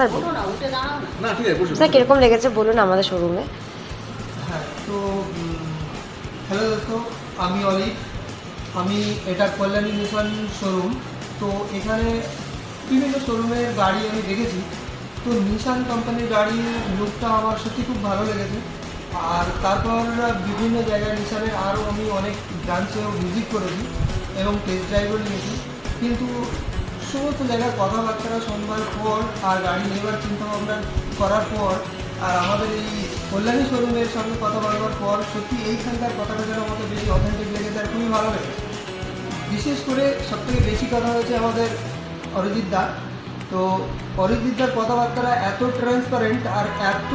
Sir sir কীরকম লেগেছে বলুন আমাদের শোরুমে। হ্যাঁ, তো হ্যালো দোস্ত, আমি অলিভ। আমি এটা কল্যাণী নিশান শোরুম। তো এখানে বিভিন্ন শোরুমের গাড়ি আমি দেখেছি। তো নিশান কোম্পানির গাড়ির লুকটা আমার সত্যি খুব ভালো লেগেছে। আর তারপর বিভিন্ন জায়গায় নিশানের আরও আমি অনেক ব্রাঞ্চেও ভিজিট করেছি এবং টেস্ট ড্রাইভও নিয়েছি। কিন্তু সমস্ত জায়গায় কথাবার্তা শোনবার পর আর গাড়ি নেবার চিন্তাভাবনা করার পর আর আমাদের এই কল্যাণী শোরুমের সঙ্গে কথা বলবার পর সত্যি এইখানকার কথাটা যেন আমাকে বেশি অথেন্টিক লেগেছে আর খুবই ভালো লেগেছে। বিশেষ করে সবথেকে বেশি কথা হয়েছে আমাদের অরিজিৎ দা। তো অরিজিৎ দার কথাবার্তা এত ট্রান্সপারেন্ট আর এত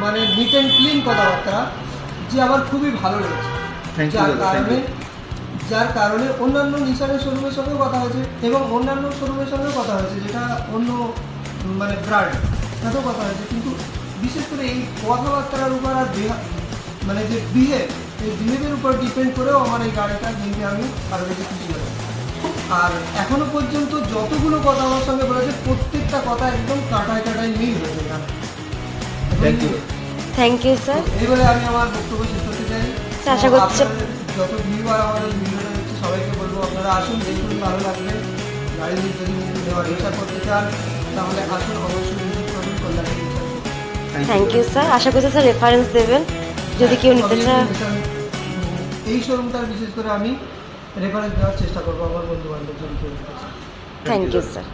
মানে নিট অ্যান্ড ক্লিন কথাবার্তা যে আমার খুবই ভালো লেগেছে। যার কারণে অন্যান্য নিশানের শোরুমের সঙ্গেও কথা হয়েছে এবং অন্যান্য শোরুমের সঙ্গেও কথা হয়েছে যেটা অন্য মানে ব্র্যান্ড তাতেও কথা হয়েছে। কিন্তু বিশেষ করে এই কথাবার্তার উপর আর মানে যে এই বিহেভের উপর ডিপেন্ড করেও আমার এই গাড়িটা কিনতে আমি আরও বেশি খুশি হলাম। আর এখনো পর্যন্ত যতগুলো কথা আমার সঙ্গে বলেছে প্রত্যেকটা কথা একদম কাটায় মিল হয়েছে এখানে। Thank you sir. এই বলে আমি আমার বক্তব্য শেষ করতে চাই। আশা করছি যত ভিউ আর আমার এই ভিডিওটা দেখছি সবাইকে বলবো আপনারা আসুন, দেখুন, ভালো লাগবে। গাড়ি যদি নেওয়ার ইচ্ছা করতে চান তাহলে আসুন, অবশ্যই ভিজিট করুন Kalyani Nishan. Thank you sir. আশা করছি স্যার রেফারেন্স দেবেন যদি কেউ নিতে চায়। এই শোরুমটার বিশেষ করে আমি রেফারেন্স দেওয়ার চেষ্টা করবো আমার বন্ধু বান্ধব যদি কেউ নিতে চায়। Thank you sir.